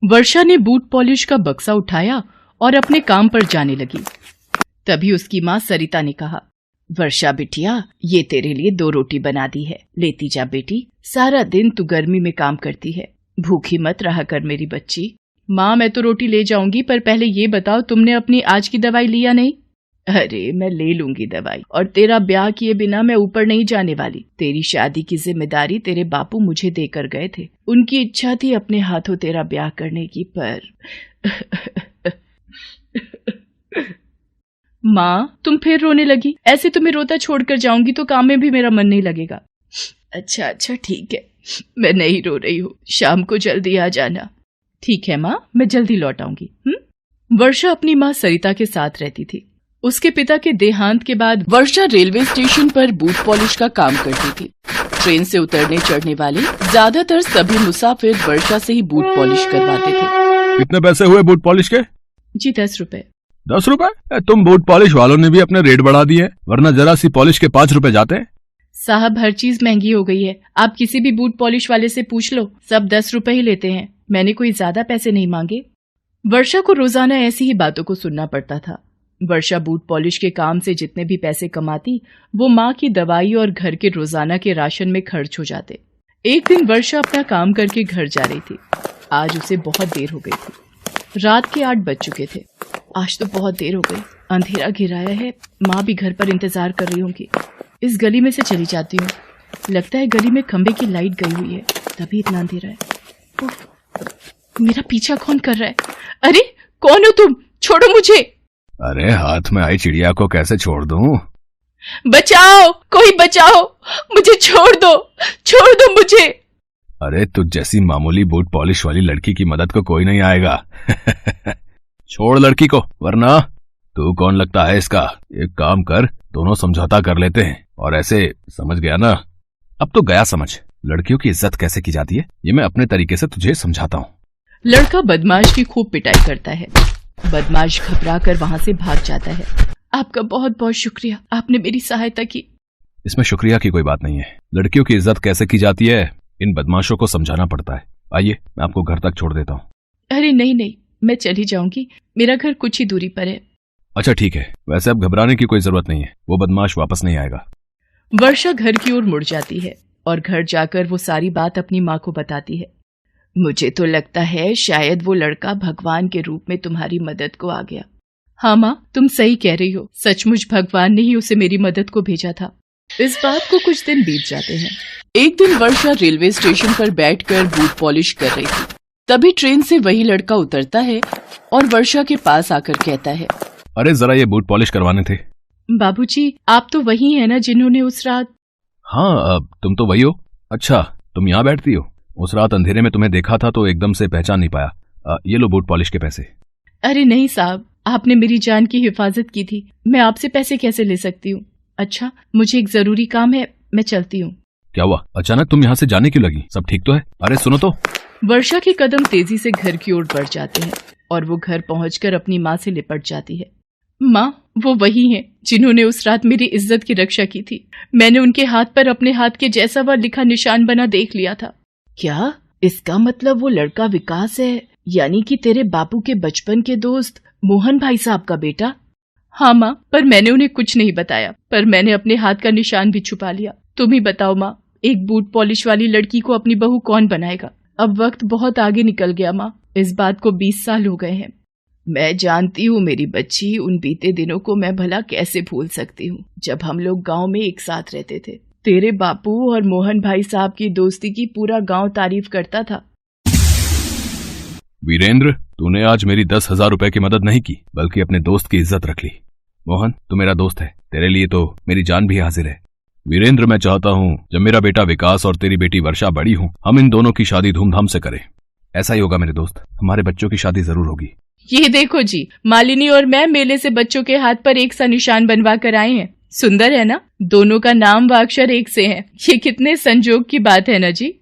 वर्षा ने boot polish का बक्सा उठाया और अपने काम पर जाने लगी। तभी उसकी माँ सरिता ने कहा, वर्षा बिटिया, ये तेरे लिए 2 रोटी बना दी है, लेती जा बेटी। सारा दिन तू गर्मी में काम करती है, भूखी मत रहा कर मेरी बच्ची। माँ, मैं तो रोटी ले जाऊंगी, पर पहले ये बताओ तुमने अपनी आज की दवाई लिया नहीं? अरे मैं ले लूंगी दवाई, और तेरा ब्याह किए बिना मैं ऊपर नहीं जाने वाली। तेरी शादी की जिम्मेदारी तेरे बापू मुझे देकर गए थे। उनकी इच्छा थी अपने हाथों तेरा ब्याह करने की, पर माँ, तुम फिर रोने लगी। ऐसे तुम्हें रोता छोड़कर जाऊंगी तो काम में भी मेरा मन नहीं लगेगा। अच्छा ठीक है, मैं नहीं रो रही हूँ, शाम को जल्दी आ जाना। ठीक है माँ, मैं जल्दी लौट आऊंगी। वर्षा अपनी माँ सरिता के साथ रहती थी। उसके पिता के देहांत के बाद वर्षा रेलवे स्टेशन पर बूट पॉलिश का काम करती थी। ट्रेन से उतरने चढ़ने वाले ज्यादातर सभी मुसाफिर वर्षा से ही बूट पॉलिश करवाते थे। कितने पैसे हुए बूट पॉलिश के? जी 10 रुपए। 10 रुपए? तुम बूट पॉलिश वालों ने भी अपने रेट बढ़ा दिए, वरना जरा सी पॉलिश के 5 रुपए जाते। साहब, हर चीज महंगी हो गई है। आप किसी भी बूट पॉलिश वाले से पूछ लो, सब 10 रुपए ही लेते हैं। मैंने कोई ज्यादा पैसे नहीं मांगे। वर्षा को रोजाना ऐसी ही बातों को सुनना पड़ता था। वर्षा बूट पॉलिश के काम से जितने भी पैसे कमाती, वो माँ की दवाई और घर के रोजाना के राशन में खर्च हो जाते। एक दिन वर्षा अपना काम करके घर जा रही थी। आज उसे बहुत देर हो गई थी। रात के 8 बज चुके थे। आज तो बहुत देर हो गई, अंधेरा घिराया है। माँ भी घर पर इंतजार कर रही होंगी। इस गली में से चली जाती हूँ। लगता है गली में खंबे की लाइट गई हुई है, तभी इतना अंधेरा है। मेरा पीछा कौन कर रहा है? अरे कौन हो तुम? छोड़ो मुझे। अरे हाथ में आई चिड़िया को कैसे छोड़ दूं? बचाओ, कोई बचाओ, मुझे छोड़ दो मुझे। अरे तुझ जैसी मामूली बूट पॉलिश वाली लड़की की मदद को कोई नहीं आएगा। छोड़ लड़की को, वरना तू कौन लगता है इसका? एक काम कर, दोनों समझौता कर लेते हैं। और ऐसे समझ गया ना? अब तो गया समझ। लड़कियों की इज्जत कैसे की जाती है, ये मैं अपने तरीके से तुझे समझाता हूँ। लड़का बदमाश की खूब पिटाई करता है। बदमाश घबरा कर वहाँ से भाग जाता है। आपका बहुत बहुत शुक्रिया, आपने मेरी सहायता की। इसमें शुक्रिया की कोई बात नहीं है। लड़कियों की इज्जत कैसे की जाती है, इन बदमाशों को समझाना पड़ता है। आइए, मैं आपको घर तक छोड़ देता हूँ। अरे नहीं, मैं चली जाऊंगी। मेरा घर कुछ ही दूरी पर है। अच्छा ठीक है, वैसे अब घबराने की कोई जरूरत नहीं है। वो बदमाश वापस नहीं आएगा। वर्षा घर की ओर मुड़ जाती है और घर जाकर वो सारी बात अपनी माँ को बताती है। मुझे तो लगता है शायद वो लड़का भगवान के रूप में तुम्हारी मदद को आ गया। हाँ माँ, तुम सही कह रही हो। सचमुच भगवान ने ही उसे मेरी मदद को भेजा था। इस बात को कुछ दिन बीत जाते हैं। एक दिन वर्षा रेलवे स्टेशन पर बैठकर बूट पॉलिश कर रही थी। तभी ट्रेन से वही लड़का उतरता है और वर्षा के पास आकर कहता है, अरे जरा ये बूट पॉलिश करवाने थे। बाबूजी, आप तो वही है ना जिन्होंने उस रात? हाँ, तुम तो वही हो। अच्छा, तुम यहाँ बैठती हो। उस रात अंधेरे में तुम्हें देखा था तो एकदम से पहचान नहीं पाया। ये लो बूट पॉलिश के पैसे। अरे नहीं साहब, आपने मेरी जान की हिफाजत की थी, मैं आपसे पैसे कैसे ले सकती हूँ? अच्छा, मुझे एक जरूरी काम है, मैं चलती हूँ। क्या हुआ, अचानक तुम यहाँ से जाने क्यों लगी? सब ठीक तो है? अरे सुनो तो। वर्षा के कदम तेजी से घर की ओर बढ़ जाते हैं और वो घर पहुंचकर अपनी माँ से लिपट जाती है। माँ, वो वही हैं जिन्होंने उस रात मेरी इज्जत की रक्षा की थी। मैंने उनके हाथ पर अपने हाथ के जैसा वह लिखा निशान बना देख लिया था। क्या? इसका मतलब वो लड़का विकास है, यानी कि तेरे बापू के बचपन के दोस्त मोहन भाई साहब का बेटा? हाँ माँ, पर मैंने उन्हें कुछ नहीं बताया, पर मैंने अपने हाथ का निशान भी छुपा लिया। तुम ही बताओ माँ, एक बूट पॉलिश वाली लड़की को अपनी बहू कौन बनाएगा? अब वक्त बहुत आगे निकल गया माँ, इस बात को 20 साल हो गए हैं। मैं जानती हूँ मेरी बच्ची, उन बीते दिनों को मैं भला कैसे भूल सकती हूँ जब हम लोग गांव में एक साथ रहते थे। तेरे बापू और मोहन भाई साहब की दोस्ती की पूरा गांव तारीफ करता था। वीरेंद्र, तूने आज मेरी 10,000 रुपए की मदद नहीं की, बल्कि अपने दोस्त की इज्जत रख ली। मोहन, तू मेरा दोस्त है, तेरे लिए तो मेरी जान भी हाजिर है। वीरेंद्र, मैं चाहता हूँ जब मेरा बेटा विकास और तेरी बेटी वर्षा बड़ी हो, हम इन दोनों की शादी धूमधाम से करें। ऐसा ही होगा मेरे दोस्त, हमारे बच्चों की शादी जरूर होगी। ये देखो जी, मालिनी और मैं मेले से बच्चों के हाथ पर एक सा निशान बनवा कर आए हैं। सुंदर है ना? दोनों का नाम व अक्षर एक से हैं। ये कितने संजोग की बात है ना जी।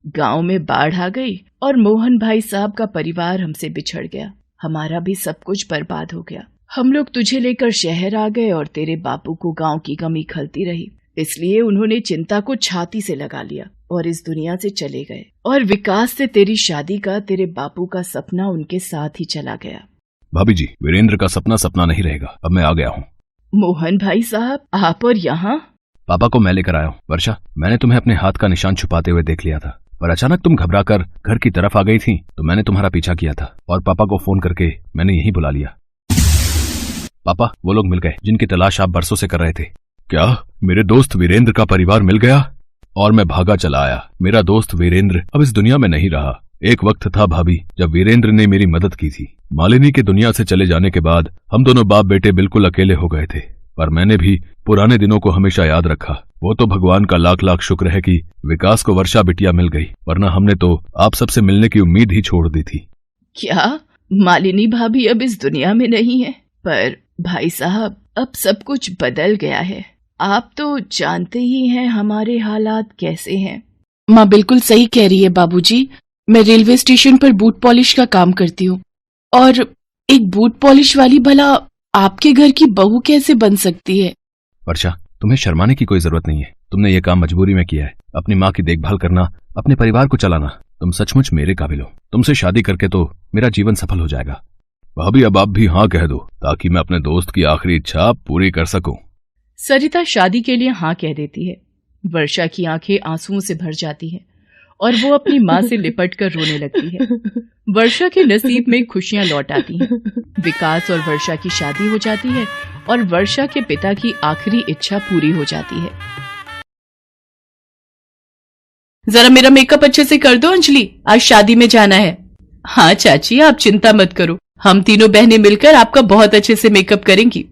गांव में बाढ़ आ गई और मोहन भाई साहब का परिवार हमसे बिछड़ गया। हमारा भी सब कुछ बर्बाद हो गया। हम लोग तुझे लेकर शहर आ गए और तेरे बापू को गांव की कमी खलती रही, इसलिए उन्होंने चिंता को छाती से लगा लिया और इस दुनिया से चले गए, और विकास से तेरी शादी का तेरे बापू का सपना उनके साथ ही चला गया। भाभी जी, वीरेंद्र का सपना सपना नहीं रहेगा। अब मैं आ गया हूँ। मोहन भाई साहब, आप और यहाँ? पापा को मैं लेकर आया हूँ। वर्षा, मैंने तुम्हें अपने हाथ का निशान छुपाते हुए देख लिया था, पर अचानक तुम घबराकर घर की तरफ आ गई थी, तो मैंने तुम्हारा पीछा किया था और पापा को फोन करके मैंने यहीं बुला लिया। पापा, वो लोग मिल गए जिनकी तलाश आप बरसों से कर रहे थे। क्या? मेरे दोस्त वीरेंद्र का परिवार मिल गया? और मैं भागा चला आया। मेरा दोस्त वीरेंद्र अब इस दुनिया में नहीं रहा। एक वक्त था भाभी, जब वीरेंद्र ने मेरी मदद की थी। मालिनी के दुनिया से चले जाने के बाद हम दोनों बाप बेटे बिल्कुल अकेले हो गए थे, पर मैंने भी पुराने दिनों को हमेशा याद रखा। वो तो भगवान का लाख लाख शुक्र है कि विकास को वर्षा बिटिया मिल गई, वरना हमने तो आप सबसे मिलने की उम्मीद ही छोड़ दी थी। क्या मालिनी भाभी अब इस दुनिया में नहीं है? पर भाई साहब, अब सब कुछ बदल गया है। आप तो जानते ही हैं हमारे हालात कैसे हैं। माँ बिल्कुल सही कह रही है बाबूजी। मैं रेलवे स्टेशन पर बूट पॉलिश का काम करती हूँ, और एक बूट पॉलिश वाली भला आपके घर की बहू कैसे बन सकती है? वर्षा, तुम्हें शर्माने की कोई जरूरत नहीं है। तुमने ये काम मजबूरी में किया है। अपनी माँ की देखभाल करना, अपने परिवार को चलाना, तुम सचमुच मेरे काबिल हो। तुमसे शादी करके तो मेरा जीवन सफल हो जाएगा। भाभी, अब आप भी हाँ कह दो, ताकि मैं अपने दोस्त की आखिरी इच्छा पूरी कर सकूं। सरिता शादी के लिए हाँ कह देती है। वर्षा की आंखें आंसुओं से भर जाती हैं और वो अपनी माँ से लिपट कर रोने लगती है। वर्षा के नसीब में खुशियां लौट आती हैं। विकास और वर्षा की शादी हो जाती है और वर्षा के पिता की आखिरी इच्छा पूरी हो जाती है। जरा मेरा मेकअप अच्छे से कर दो अंजलि, आज शादी में जाना है। हाँ चाची, आप चिंता मत करो, हम तीनों बहनें मिलकर आपका बहुत अच्छे से मेकअप करेंगी।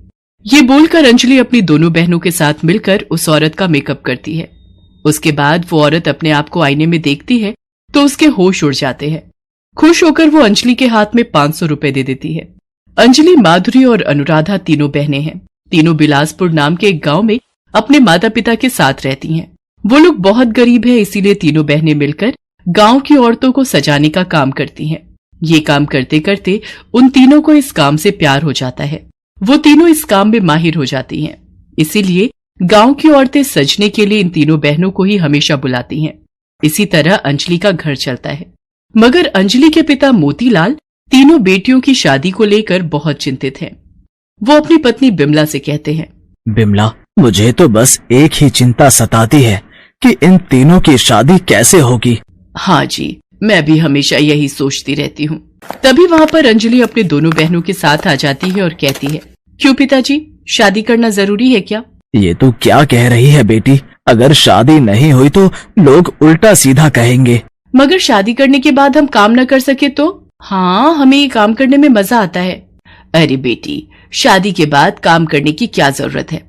ये बोलकर अंजलि अपनी दोनों बहनों के साथ मिलकर उस औरत का मेकअप करती है। उसके बाद वो औरत अपने आप को आईने में देखती है तो उसके होश उड़ जाते हैं। खुश होकर वो अंजलि के हाथ में 500 रुपए दे देती है। अंजलि, माधुरी और अनुराधा तीनों बहनें हैं। तीनों बिलासपुर नाम के एक गांव में अपने माता पिता के साथ रहती हैं। वो लोग बहुत गरीब है, इसीलिए तीनों बहनें मिलकर गांव की औरतों को सजाने का काम करती हैं। ये काम करते करते उन तीनों को इस काम से प्यार हो जाता है। वो तीनों इस काम में माहिर हो जाती हैं। इसीलिए गांव की औरतें सजने के लिए इन तीनों बहनों को ही हमेशा बुलाती हैं। इसी तरह अंजलि का घर चलता है। मगर अंजलि के पिता मोतीलाल तीनों बेटियों की शादी को लेकर बहुत चिंतित हैं। वो अपनी पत्नी बिमला से कहते हैं, बिमला, मुझे तो बस एक ही चिंता सताती है कि इन तीनों की शादी कैसे होगी। हाँ जी, मैं भी हमेशा यही सोचती रहती हूँ। तभी वहाँ पर अंजलि अपने दोनों बहनों के साथ आ जाती है और कहती है, क्यों पिताजी, शादी करना जरूरी है क्या? ये तो क्या कह रही है बेटी? अगर शादी नहीं हुई तो लोग उल्टा सीधा कहेंगे। मगर शादी करने के बाद हम काम न कर सके तो? हाँ, हमें ये काम करने में मजा आता है। अरे बेटी, शादी के बाद काम करने की क्या जरूरत है?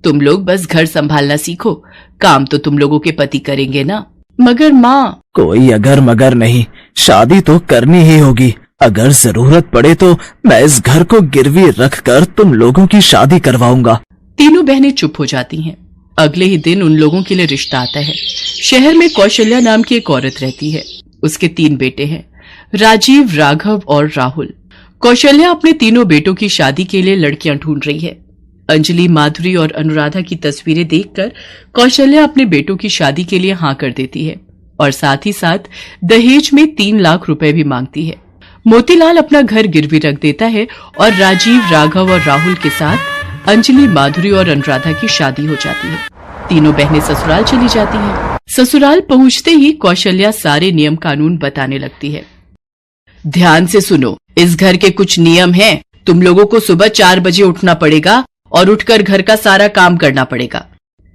तुम लोग बस घर संभालना सीखो, काम तो तुम लोगों के पति करेंगे ना। मगर माँ, कोई अगर मगर नहीं, शादी तो करनी ही होगी। अगर जरूरत पड़े तो मैं इस घर को गिरवी रखकर तुम लोगों की शादी करवाऊंगा। तीनों बहनें चुप हो जाती हैं। अगले ही दिन उन लोगों के लिए रिश्ता आता है। शहर में कौशल्या नाम की एक औरत रहती है। उसके 3 बेटे हैं, राजीव, राघव और राहुल। कौशल्या अपने तीनों बेटों की शादी के लिए लड़कियां ढूंढ रही है। अंजलि, माधुरी और अनुराधा की तस्वीरें देखकर कौशल्या अपने बेटों की शादी के लिए हाँ कर देती है और साथ ही साथ दहेज में 3 लाख रुपए भी मांगती है। मोतीलाल अपना घर गिरवी रख देता है और राजीव, राघव और राहुल के साथ अंजलि, माधुरी और अनुराधा की शादी हो जाती है। तीनों बहनें ससुराल चली जाती हैं। ससुराल पहुंचते ही कौशल्या सारे नियम कानून बताने लगती है। ध्यान से सुनो, इस घर के कुछ नियम हैं। तुम लोगों को सुबह 4 बजे उठना पड़ेगा और उठकर घर का सारा काम करना पड़ेगा।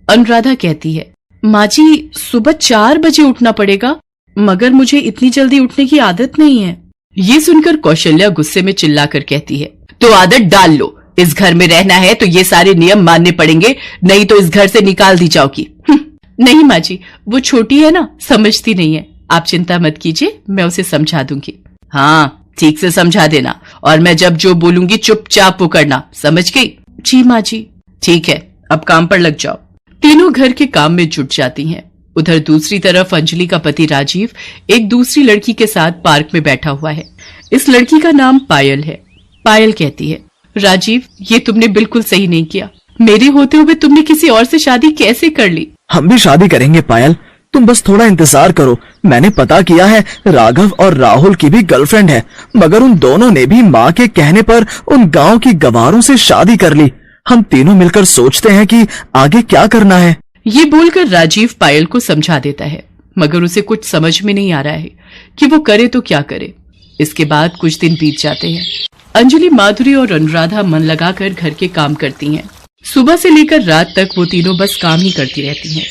अनुराधा कहती है, माँ जी, सुबह 4 बजे उठना पड़ेगा, मगर मुझे इतनी जल्दी उठने की आदत नहीं है। ये सुनकर कौशल्या गुस्से में चिल्लाकर कहती है, तो आदत डाल लो। इस घर में रहना है तो ये सारे नियम मानने पड़ेंगे, नहीं तो इस घर से निकाल दी जाओगी। नहीं माँ जी, वो छोटी है ना, समझती नहीं है। आप चिंता मत कीजिए, मैं उसे समझा दूंगी। हाँ, ठीक से समझा देना, और मैं जब जो बोलूंगी चुपचाप वो करना, समझ गई? जी माँ जी। ठीक है, अब काम पर लग जाओ। तीनों घर के काम में जुट जाती हैं। उधर दूसरी तरफ अंजलि का पति राजीव एक दूसरी लड़की के साथ पार्क में बैठा हुआ है। इस लड़की का नाम पायल है। पायल कहती है, राजीव, ये तुमने बिल्कुल सही नहीं किया। मेरे होते हुए तुमने किसी और से शादी कैसे कर ली? हम भी शादी करेंगे पायल, तुम बस थोड़ा इंतजार करो। मैंने पता किया है, राघव और राहुल की भी गर्लफ्रेंड है, मगर उन दोनों ने भी माँ के कहने पर उन गांव की गवारों से शादी कर ली। हम तीनों मिलकर सोचते हैं कि आगे क्या करना है। ये बोलकर राजीव पायल को समझा देता है, मगर उसे कुछ समझ में नहीं आ रहा है कि वो करे तो क्या करे। इसके बाद कुछ दिन बीत जाते हैं। अंजलि, माधुरी और अनुराधा मन लगाकर घर के काम करती हैं। सुबह से लेकर रात तक वो तीनों बस काम ही करती रहती हैं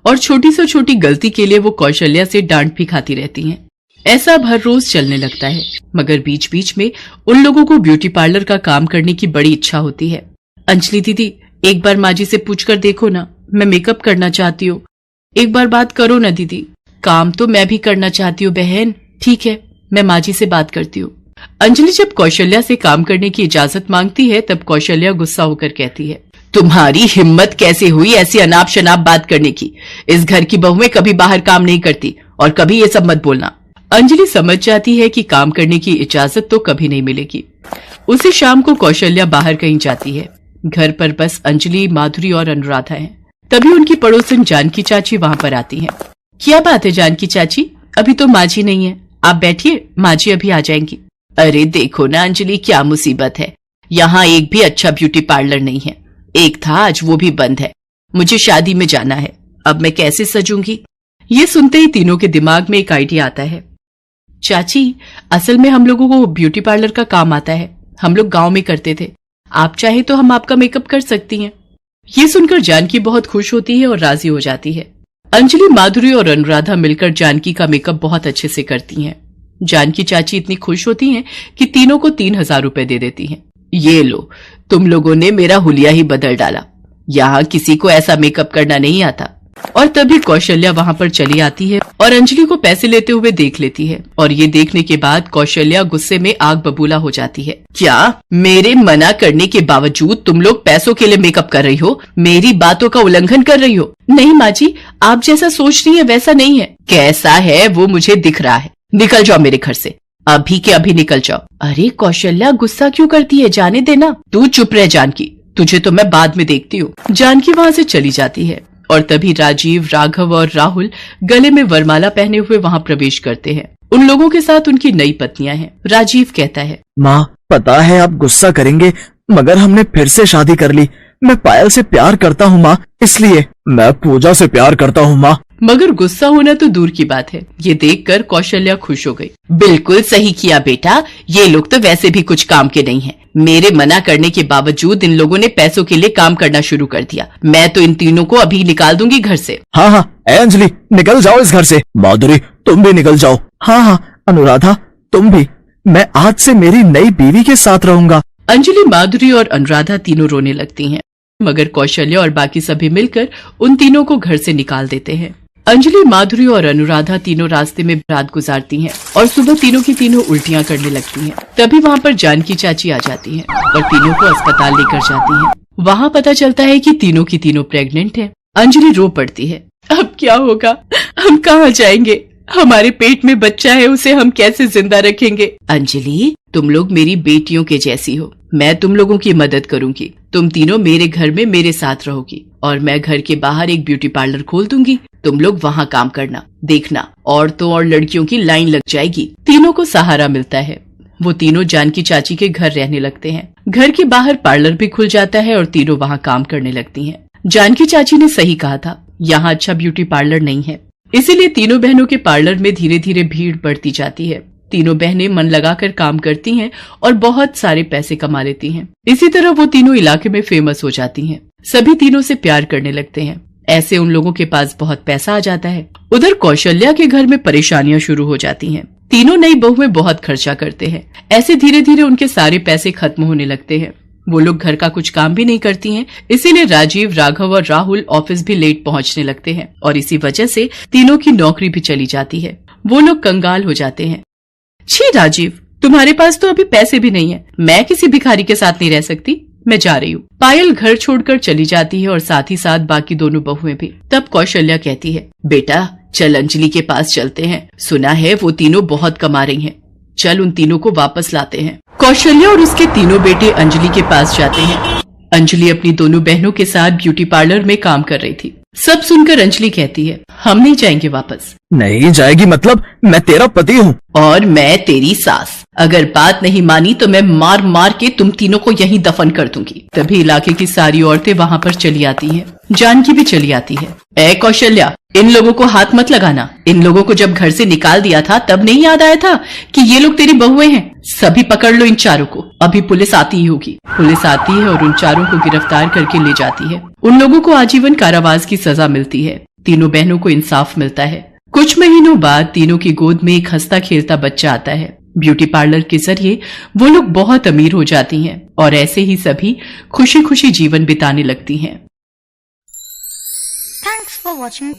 और छोटी से छोटी गलती के लिए वो कौशल्या से डांट भी खाती रहती हैं। ऐसा अब हर रोज चलने लगता है, मगर बीच बीच में उन लोगों को ब्यूटी पार्लर का काम करने की बड़ी इच्छा होती है। अंजलि दीदी, एक बार माँ जी से पूछकर देखो ना, मैं मेकअप करना चाहती हूँ। एक बार बात करो ना दीदी। काम तो मैं भी करना चाहती हूँ बहन। ठीक है, मैं माँ जी से बात करती हूँ। अंजलि जब कौशल्या से काम करने की इजाजत मांगती है तब कौशल्या गुस्सा होकर कहती है, तुम्हारी हिम्मत कैसे हुई ऐसी अनाप शनाप बात करने की? इस घर की बहुएं कभी बाहर काम नहीं करती और कभी ये सब मत बोलना। अंजलि समझ जाती है कि काम करने की इजाजत तो कभी नहीं मिलेगी। उसी शाम को कौशल्या बाहर कहीं जाती है। घर पर बस अंजलि, माधुरी और अनुराधा हैं। तभी उनकी पड़ोसन जानकी चाची वहां पर आती हैं। क्या बात है जानकी चाची, अभी तो माँ जी नहीं है, आप बैठिए, माँ जी अभी आ जाएंगी। अरे देखो ना अंजलि, क्या मुसीबत है, यहाँ एक भी अच्छा ब्यूटी पार्लर नहीं है। एक था, आज वो भी बंद है। मुझे शादी में जाना है, अब मैं कैसे सजूंगी? ये सुनते ही तीनों के दिमाग में एक आइडिया आता है। चाची, असल में हम लोगों को ब्यूटी पार्लर का काम आता है, हम लोग गांव में करते थे, आप चाहे तो हम आपका मेकअप कर सकती हैं। ये सुनकर जानकी बहुत खुश होती है और राजी हो जाती है। अंजलि, माधुरी और अनुराधा मिलकर जानकी का मेकअप बहुत अच्छे से करती हैं। जानकी चाची इतनी खुश होती हैं कि तीनों को 3000 रुपए दे देती हैं। ये लो, तुम लोगों ने मेरा हुलिया ही बदल डाला, यहाँ किसी को ऐसा मेकअप करना नहीं आता। और तभी कौशल्या वहां पर चली आती है और अंजलि को पैसे लेते हुए देख लेती है। और ये देखने के बाद कौशल्या गुस्से में आग बबूला हो जाती है। क्या मेरे मना करने के बावजूद तुम लोग पैसों के लिए मेकअप कर रही हो? मेरी बातों का उल्लंघन कर रही हो? नहीं माँ जी, आप जैसा सोच रही है वैसा नहीं है। कैसा है वो मुझे दिख रहा है। निकल जाओ मेरे घर से, अभी के अभी निकल जाओ। अरे कौशल्या, गुस्सा क्यों करती है, जाने देना। तू चुप रह जानकी, तुझे तो मैं बाद में देखती हूँ। जानकी वहाँ से चली जाती है और तभी राजीव, राघव और राहुल गले में वरमाला पहने हुए वहाँ प्रवेश करते हैं। उन लोगों के साथ उनकी नई पत्नियां हैं। राजीव कहता है, माँ, पता है आप गुस्सा करेंगे, मगर हमने फिर से शादी कर ली। मैं पायल से प्यार करता हूँ माँ, इसलिए। मैं पूजा से प्यार करता हूँ माँ। मगर गुस्सा होना तो दूर की बात है। ये देखकर कौशल्या खुश हो गई। बिल्कुल सही किया बेटा, ये लोग तो वैसे भी कुछ काम के नहीं हैं। मेरे मना करने के बावजूद इन लोगों ने पैसों के लिए काम करना शुरू कर दिया। मैं तो इन तीनों को अभी निकाल दूंगी घर से। हाँ हाँ, अंजलि निकल जाओ इस घर से। माधुरी तुम भी निकल जाओ। हाँ हाँ, अनुराधा तुम भी। मैं आज से मेरी नई बीवी के साथ रहूंगा। अंजलि, माधुरी और अनुराधा तीनों रोने लगती हैं, मगर कौशल्या और बाकी सभी मिलकर उन तीनों को घर से निकाल देते हैं। अंजलि, माधुरी और अनुराधा तीनों रास्ते में रात गुजारती हैं और सुबह तीनों की तीनों उल्टियां करने लगती हैं। तभी वहाँ पर जानकी चाची आ जाती हैं और तीनों को अस्पताल लेकर जाती हैं। वहाँ पता चलता है कि तीनों की तीनों प्रेग्नेंट हैं। अंजलि रो पड़ती है। अब क्या होगा, हम कहाँ जाएंगे? हमारे पेट में बच्चा है, उसे हम कैसे जिंदा रखेंगे? अंजलि, तुम लोग मेरी बेटियों के जैसी हो, मैं तुम लोगों की मदद करूंगी। तुम तीनों मेरे घर में मेरे साथ रहोगी और मैं घर के बाहर एक ब्यूटी पार्लर खोल दूंगी। तुम लोग वहाँ काम करना, देखना औरतों और लड़कियों की लाइन लग जाएगी। तीनों को सहारा मिलता है। वो तीनों जानकी चाची के घर रहने लगते हैं। घर के बाहर पार्लर भी खुल जाता है और तीनों वहाँ काम करने लगती हैं। जानकी चाची ने सही कहा था, यहाँ अच्छा ब्यूटी पार्लर नहीं है, इसीलिए तीनों बहनों के पार्लर में धीरे धीरे भीड़ बढ़ती जाती है। तीनों बहनें मन लगाकर काम करती हैं और बहुत सारे पैसे कमा लेती हैं। इसी तरह वो तीनों इलाके में फेमस हो जाती हैं। सभी तीनों से प्यार करने लगते हैं। ऐसे उन लोगों के पास बहुत पैसा आ जाता है। उधर कौशल्या के घर में परेशानियां शुरू हो जाती हैं। तीनों नई बहुएं बहुत खर्चा करते हैं। ऐसे धीरे धीरे उनके सारे पैसे खत्म होने लगते हैं। वो लोग घर का कुछ काम भी नहीं करती हैं, इसीलिए राजीव, राघव और राहुल ऑफिस भी लेट पहुंचने लगते हैं और इसी वजह से तीनों की नौकरी भी चली जाती है। वो लोग कंगाल हो जाते हैं। छी राजीव, तुम्हारे पास तो अभी पैसे भी नहीं है। मैं किसी भिखारी के साथ नहीं रह सकती, मैं जा रही हूँ। पायल घर छोड़कर चली जाती है और साथ ही साथ बाकी दोनों बहुएं भी। तब कौशल्या कहती है, बेटा चल अंजलि के पास चलते हैं, सुना है वो तीनों बहुत कमा रही हैं। चल उन तीनों को वापस लाते हैं। कौशल्या और उसके तीनों बेटे अंजलि के पास जाते हैं। अंजलि अपनी दोनों बहनों के साथ ब्यूटी पार्लर में काम कर रही थी। सब सुनकर अंजलि कहती है, हम नहीं जाएंगे वापस। नहीं जाएगी मतलब? मैं तेरा पति हूँ। और मैं तेरी सास। अगर बात नहीं मानी तो मैं मार मार के तुम तीनों को यहीं दफन कर दूंगी। तभी इलाके की सारी औरतें वहाँ पर चली आती हैं। जानकी भी चली आती है। ए कौशल्या, इन लोगों को हाथ मत लगाना। इन लोगों को जब घर से निकाल दिया था तब नहीं याद आया था कि ये लोग तेरी बहुएं हैं? सभी पकड़ लो इन चारों को, अभी पुलिस आती ही होगी। पुलिस आती है और उन चारों को गिरफ्तार करके ले जाती है। उन लोगों को आजीवन कारावास की सजा मिलती है। तीनों बहनों को इंसाफ मिलता है। कुछ महीनों बाद तीनों की गोद में एक हंसता खेलता बच्चा आता है। ब्यूटी पार्लर के जरिए वो लोग बहुत अमीर हो जाती हैं और ऐसे ही सभी खुशी खुशी जीवन बिताने लगती हैं। Thanks for watching.